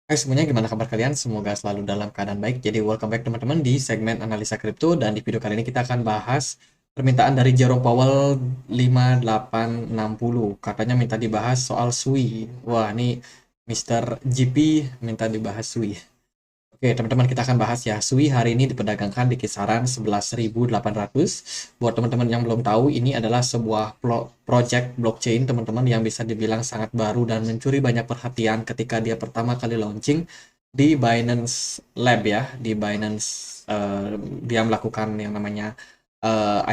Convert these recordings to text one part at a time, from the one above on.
Hai semuanya, gimana kabar kalian? Semoga selalu dalam keadaan baik. Jadi welcome back teman-teman di segmen analisa kripto, dan di video kali ini kita akan bahas permintaan dari Jerome Powell 5860. Katanya minta dibahas soal SUI. Wah, ini Mr. GP minta dibahas SUI. Oke, teman-teman, kita akan bahas ya. SUI hari ini diperdagangkan di kisaran 11.800. Buat teman-teman yang belum tahu, ini adalah sebuah project blockchain, teman-teman, yang bisa dibilang sangat baru dan mencuri banyak perhatian ketika dia pertama kali launching di Binance Lab ya. Di Binance, dia melakukan yang namanya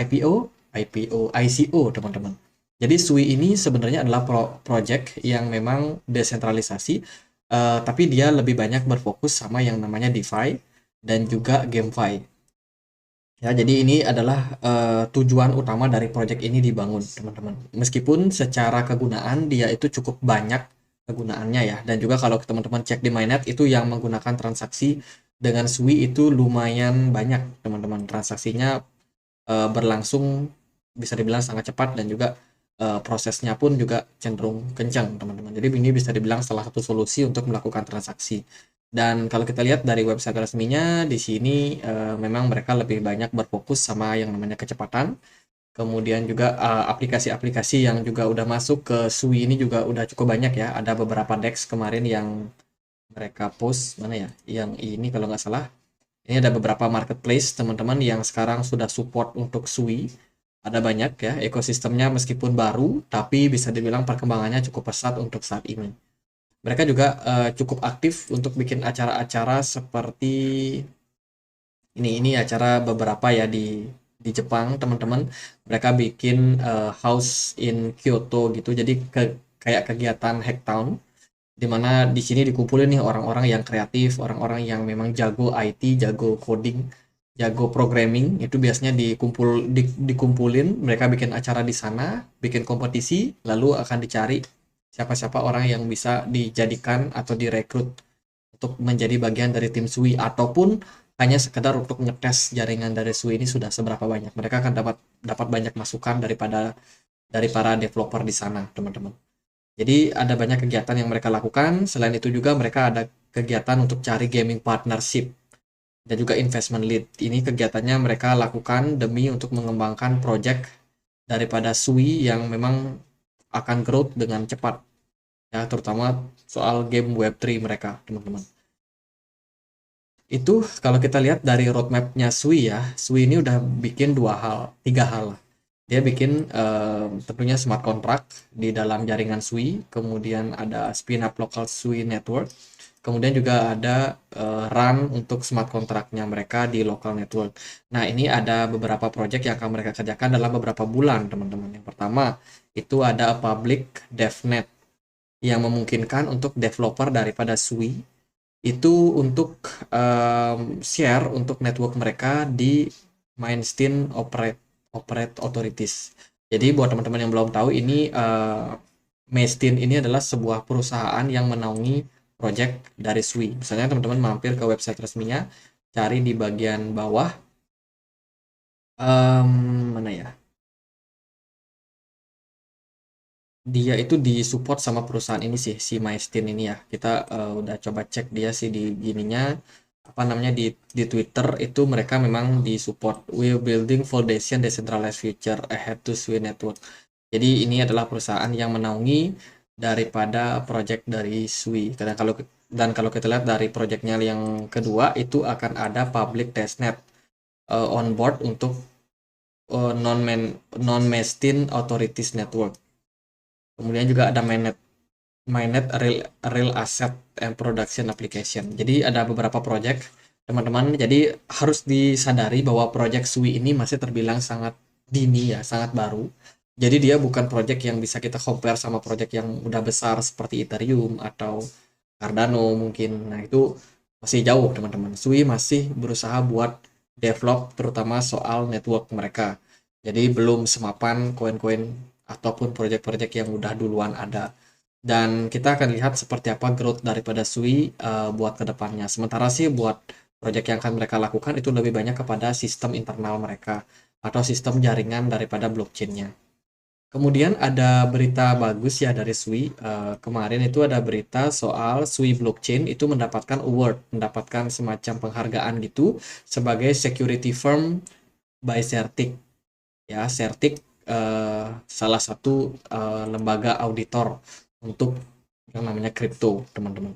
ICO, teman-teman. Jadi SUI ini sebenarnya adalah project yang memang desentralisasi. Tapi dia lebih banyak berfokus sama yang namanya DeFi dan juga GameFi. Ya, jadi ini adalah tujuan utama dari project ini dibangun, teman-teman. Meskipun secara kegunaan dia itu cukup banyak kegunaannya ya. Dan juga kalau teman-teman cek di mainnet itu yang menggunakan transaksi dengan SUI itu lumayan banyak, teman-teman. Transaksinya berlangsung bisa dibilang sangat cepat, dan juga prosesnya pun juga cenderung kencang, teman-teman. Jadi ini bisa dibilang salah satu solusi untuk melakukan transaksi. Dan kalau kita lihat dari website resminya, di sini memang mereka lebih banyak berfokus sama yang namanya kecepatan. Kemudian juga aplikasi-aplikasi yang juga udah masuk ke SUI ini juga udah cukup banyak ya. Ada beberapa DEX kemarin yang mereka post, mana ya? Yang ini kalau nggak salah. Ini ada beberapa marketplace, teman-teman, yang sekarang sudah support untuk SUI. Ada banyak ya, ekosistemnya meskipun baru, tapi bisa dibilang perkembangannya cukup pesat untuk saat ini. Mereka juga cukup aktif untuk bikin acara-acara seperti ini acara beberapa ya di Jepang, teman-teman. Mereka bikin house in Kyoto gitu. Jadi kayak kegiatan hacktown, di mana di sini dikumpulin nih orang-orang yang kreatif, orang-orang yang memang jago IT, jago coding, jago programming. Itu biasanya dikumpulin, mereka bikin acara di sana, bikin kompetisi, lalu akan dicari siapa-siapa orang yang bisa dijadikan atau direkrut untuk menjadi bagian dari tim SUI, ataupun hanya sekedar untuk ngetes jaringan dari SUI ini sudah seberapa banyak. Mereka akan dapat dapat banyak masukan dari para developer di sana, teman-teman. Jadi ada banyak kegiatan yang mereka lakukan. Selain itu juga mereka ada kegiatan untuk cari gaming partnership dan juga investment lead. Ini kegiatannya mereka lakukan demi untuk mengembangkan project daripada SUI yang memang akan growth dengan cepat. Ya, terutama soal game Web3 mereka, teman-teman. Itu kalau kita lihat dari roadmapnya SUI ya, SUI ini udah bikin tiga hal. Dia bikin tentunya smart contract di dalam jaringan SUI, kemudian ada spin up local SUI network, kemudian juga ada run untuk smart contractnya mereka di local network. Nah, ini ada beberapa project yang akan mereka kerjakan dalam beberapa bulan, teman-teman. Yang pertama, itu ada public devnet yang memungkinkan untuk developer daripada SUI itu untuk share untuk network mereka di Mainstein Operate Authorities. Jadi buat teman-teman yang belum tahu, ini Mainstein ini adalah sebuah perusahaan yang menaungi project dari SUI. Misalnya teman-teman mampir ke website resminya, cari di bagian bawah, mana ya? Dia itu disupport sama perusahaan ini sih, si Maestin ini ya. Kita udah coba cek dia sih di gininya, apa namanya, di Twitter itu mereka memang disupport. We building foundation decentralized future ahead to Sui network. Jadi ini adalah perusahaan yang menaungi daripada project dari Sui. Dan kalau kita lihat dari projectnya yang kedua, itu akan ada public testnet on board untuk non Mestin authorities network. Kemudian juga ada mainnet real asset and production application. Jadi ada beberapa project, teman-teman. Jadi harus disadari bahwa project SUI ini masih terbilang sangat dini ya, sangat baru. Jadi dia bukan project yang bisa kita compare sama project yang udah besar seperti Ethereum atau Cardano mungkin. Nah, itu masih jauh, teman-teman. SUI masih berusaha buat develop terutama soal network mereka. Jadi belum semapan koin-koin ataupun project-project yang udah duluan ada. Dan kita akan lihat seperti apa growth daripada SUI buat kedepannya. Sementara sih buat project yang akan mereka lakukan itu lebih banyak kepada sistem internal mereka atau sistem jaringan daripada blockchain-nya. Kemudian ada berita bagus ya dari Sui. Kemarin itu ada berita soal Sui Blockchain itu mendapatkan award, mendapatkan semacam penghargaan gitu sebagai security firm by Certic. Ya, Certic salah satu lembaga auditor untuk yang namanya kripto, teman-teman.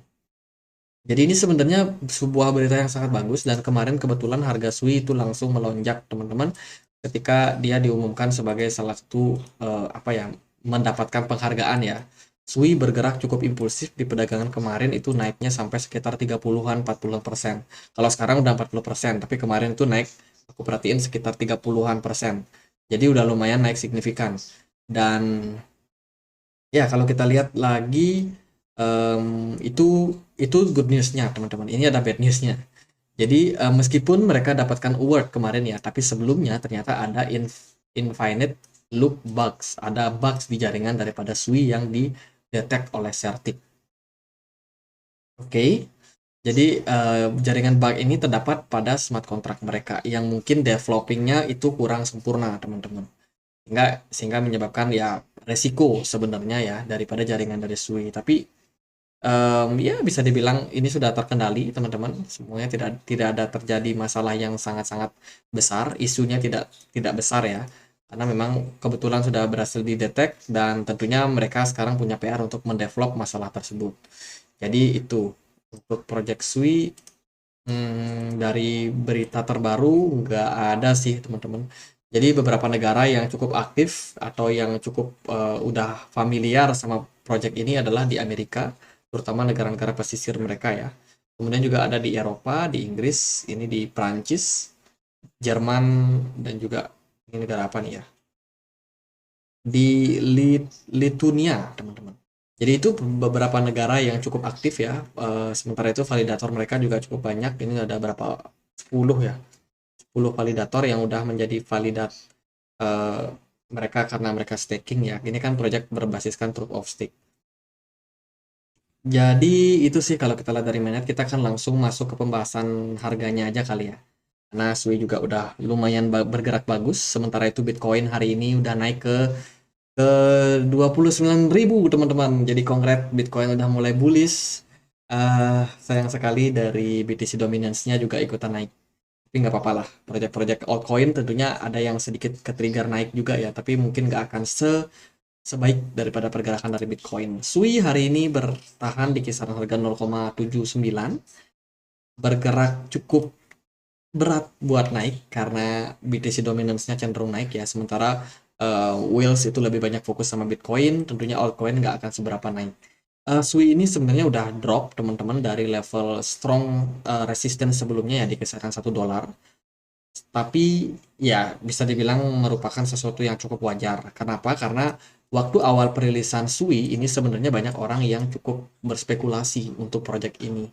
Jadi ini sebenarnya sebuah berita yang sangat bagus dan kemarin kebetulan harga Sui itu langsung melonjak, teman-teman, ketika dia diumumkan sebagai salah satu apa ya, mendapatkan penghargaan ya. Sui bergerak cukup impulsif di perdagangan kemarin, itu naiknya sampai sekitar 30-an 40%. Kalau sekarang udah 40%, tapi kemarin itu naik, aku perhatiin sekitar 30-an persen. Jadi udah lumayan naik signifikan. Dan ya, kalau kita lihat lagi, itu good news-nya, teman-teman. Ini ada bad news-nya. Jadi meskipun mereka dapatkan award kemarin ya, tapi sebelumnya ternyata ada infinite loop bugs, ada bugs di jaringan daripada Sui yang didetek oleh Certic. Oke, jadi jaringan bug ini terdapat pada smart contract mereka yang mungkin developingnya itu kurang sempurna, teman-teman. Sehingga menyebabkan ya resiko sebenarnya ya daripada jaringan dari Sui. Tapi ya bisa dibilang ini sudah terkendali, teman-teman. Semuanya tidak tidak ada terjadi masalah yang sangat-sangat besar. Isunya tidak tidak besar ya. Karena memang kebetulan sudah berhasil didetek dan tentunya mereka sekarang punya PR untuk mendevelop masalah tersebut. Jadi itu untuk Project Sui. Dari berita terbaru nggak ada sih, teman-teman. Jadi beberapa negara yang cukup aktif atau yang cukup udah familiar sama project ini adalah di Amerika, terutama negara-negara pesisir mereka ya. Kemudian juga ada di Eropa, di Inggris, ini di Prancis, Jerman, dan juga ini negara apa nih ya? Di Lituania, teman-teman. Jadi itu beberapa negara yang cukup aktif ya. Sementara itu validator mereka juga cukup banyak. Ini ada berapa? 10 ya. 10 validator yang udah menjadi validat eh, mereka karena mereka staking ya. Ini kan project berbasiskan proof of stake. Jadi itu sih kalau kita lihat dari mainnet, kita kan langsung masuk ke pembahasan harganya aja kali ya. Karena Sui juga udah lumayan bergerak bagus. Sementara itu Bitcoin hari ini udah naik ke 29.000, teman-teman. Jadi kongret, Bitcoin udah mulai bullish. Sayang sekali dari BTC dominance-nya juga ikutan naik. Tapi nggak apa-apa lah. Project-project altcoin tentunya ada yang sedikit ke-trigger naik juga ya. Tapi mungkin nggak akan sebaik daripada pergerakan dari Bitcoin. Sui hari ini bertahan di kisaran harga 0,79. Bergerak cukup berat buat naik karena BTC dominance-nya cenderung naik ya. Sementara Wheels itu lebih banyak fokus sama Bitcoin, tentunya altcoin nggak akan seberapa naik. Sui ini sebenarnya udah drop, teman-teman, dari level strong resistance sebelumnya ya di kisaran $1. Tapi ya bisa dibilang merupakan sesuatu yang cukup wajar. Kenapa? Karena waktu awal perilisan Sui ini sebenarnya banyak orang yang cukup berspekulasi untuk project ini.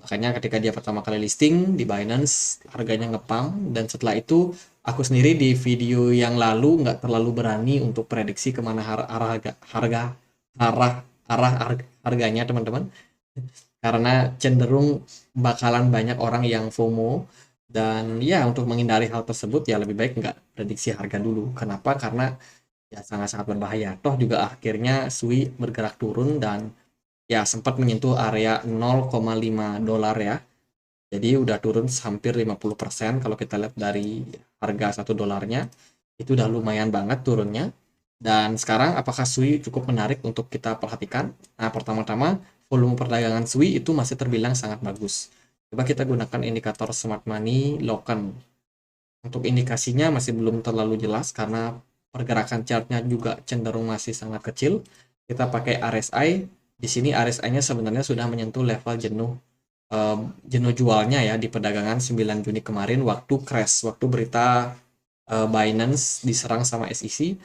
Makanya ketika dia pertama kali listing di Binance, harganya ngepam, dan setelah itu aku sendiri di video yang lalu nggak terlalu berani untuk prediksi kemana harganya, teman-teman, karena cenderung bakalan banyak orang yang FOMO. Dan ya untuk menghindari hal tersebut ya lebih baik nggak prediksi harga dulu. Kenapa? Karena ya sangat-sangat berbahaya. Toh juga akhirnya Sui bergerak turun dan ya sempat menyentuh area $0,5 ya. Jadi udah turun hampir 50% kalau kita lihat dari harga $1-nya. Itu udah lumayan banget turunnya. Dan sekarang apakah Sui cukup menarik untuk kita perhatikan? Nah, pertama-tama volume perdagangan Sui itu masih terbilang sangat bagus. Coba kita gunakan indikator Smart Money Loken. Untuk indikasinya masih belum terlalu jelas karena pergerakan chartnya juga cenderung masih sangat kecil. Kita pakai RSI. Di sini RSI-nya sebenarnya sudah menyentuh level jenuh jualnya ya di perdagangan 9 Juni kemarin waktu crash, waktu berita Binance diserang sama SEC.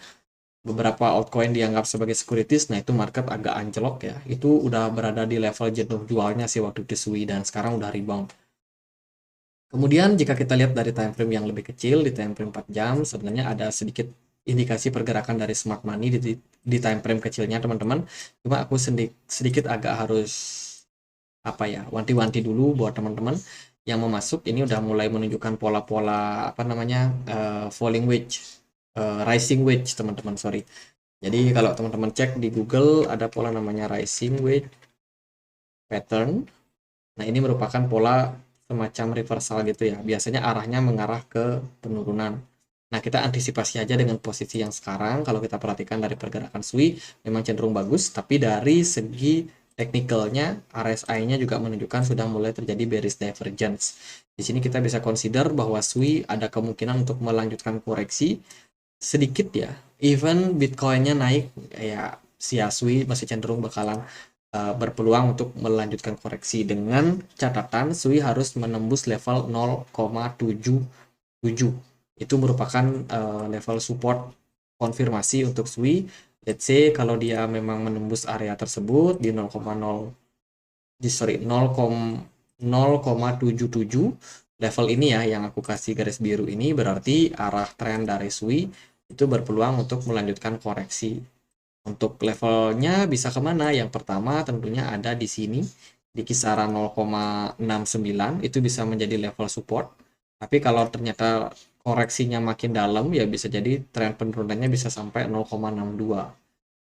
Beberapa altcoin dianggap sebagai securities, nah itu market agak anjlok ya. Itu udah berada di level jenuh jualnya sih waktu itu Sui dan sekarang udah rebound. Kemudian jika kita lihat dari time frame yang lebih kecil, di time frame 4 jam, sebenarnya ada sedikit indikasi pergerakan dari smart money di time frame kecilnya, teman-teman. Cuma aku sedikit agak harus apa ya, wanti-wanti dulu buat teman-teman yang mau masuk. Ini udah mulai menunjukkan pola-pola apa namanya, falling wedge, rising wedge, teman-teman, sorry. Jadi kalau teman-teman cek di Google ada pola namanya rising wedge pattern. Nah, ini merupakan pola semacam reversal gitu ya. Biasanya arahnya mengarah ke penurunan. Nah, kita antisipasi aja dengan posisi yang sekarang. Kalau kita perhatikan dari pergerakan SWI, memang cenderung bagus. Tapi dari segi teknikalnya, RSI-nya juga menunjukkan sudah mulai terjadi bearish divergence. Di sini kita bisa consider bahwa SWI ada kemungkinan untuk melanjutkan koreksi sedikit ya. Even Bitcoin-nya naik, ya si SWI masih cenderung bakalan berpeluang untuk melanjutkan koreksi dengan catatan SWI harus menembus level 0,77. Itu merupakan level support konfirmasi untuk SWI. Let's say kalau dia memang menembus area tersebut di 0,0 sorry 0,77 level ini ya yang aku kasih garis biru ini, berarti arah tren dari SWI itu berpeluang untuk melanjutkan koreksi. Untuk levelnya bisa kemana? Yang pertama tentunya ada di sini, di kisaran 0,69, itu bisa menjadi level support. Tapi kalau ternyata koreksinya makin dalam, ya bisa jadi tren penurunannya bisa sampai 0,62.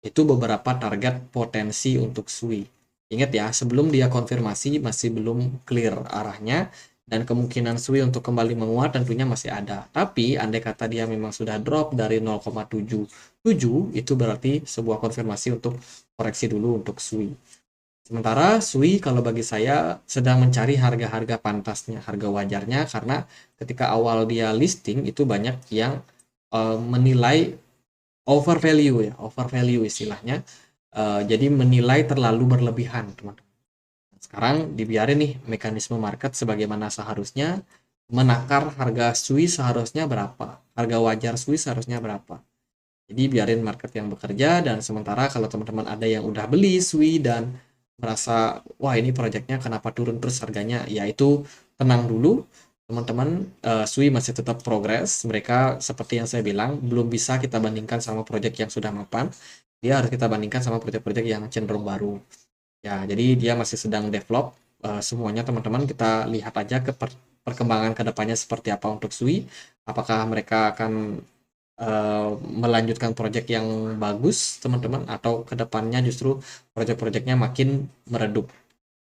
Itu beberapa target potensi untuk SWI. Ingat ya, sebelum dia konfirmasi masih belum clear arahnya, dan kemungkinan SWI untuk kembali menguat tentunya masih ada. Tapi andai kata dia memang sudah drop dari 0,77, itu berarti sebuah konfirmasi untuk koreksi dulu untuk SWI. Sementara SWI kalau bagi saya sedang mencari harga-harga pantasnya, harga wajarnya, karena ketika awal dia listing itu banyak yang menilai over value ya, over value istilahnya. Jadi menilai terlalu berlebihan, teman-teman. Sekarang dibiarin nih mekanisme market sebagaimana seharusnya, menakar harga SWI seharusnya berapa, harga wajar SWI seharusnya berapa. Jadi biarin market yang bekerja, dan sementara kalau teman-teman ada yang udah beli SWI dan merasa wah ini proyeknya kenapa turun terus harganya, ya itu tenang dulu teman-teman. SWI masih tetap progres. Mereka seperti yang saya bilang belum bisa kita bandingkan sama proyek yang sudah mapan, dia harus kita bandingkan sama proyek-proyek yang cenderung baru. Ya, jadi dia masih sedang develop semuanya teman-teman. Kita lihat aja ke perkembangan kedepannya seperti apa untuk SWI. Apakah mereka akan melanjutkan proyek yang bagus teman-teman, atau kedepannya justru proyek-proyeknya makin meredup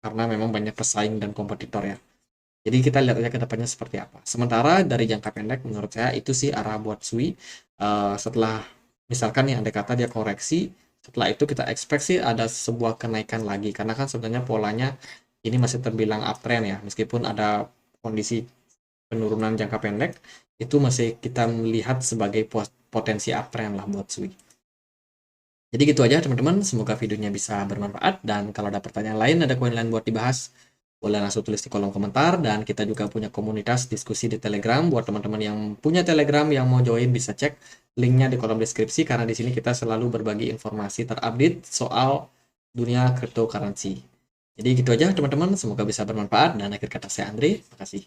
karena memang banyak pesaing dan kompetitor ya. Jadi kita lihat aja kedepannya seperti apa. Sementara dari jangka pendek menurut saya itu sih arah buat SWI. Setelah misalkan nih andai kata dia koreksi, setelah itu kita expect sih ada sebuah kenaikan lagi, karena kan sebenarnya polanya ini masih terbilang uptrend ya, meskipun ada kondisi penurunan jangka pendek, itu masih kita melihat sebagai potensi uptrend lah buat SWI. Jadi gitu aja teman-teman, semoga videonya bisa bermanfaat, dan kalau ada pertanyaan lain, ada koin lain buat dibahas, boleh langsung tulis di kolom komentar. Dan kita juga punya komunitas diskusi di Telegram. Buat teman-teman yang punya Telegram yang mau join bisa cek linknya di kolom deskripsi, karena di sini kita selalu berbagi informasi terupdate soal dunia cryptocurrency. Jadi gitu aja teman-teman, semoga bisa bermanfaat, dan akhir kata saya Andre, makasih.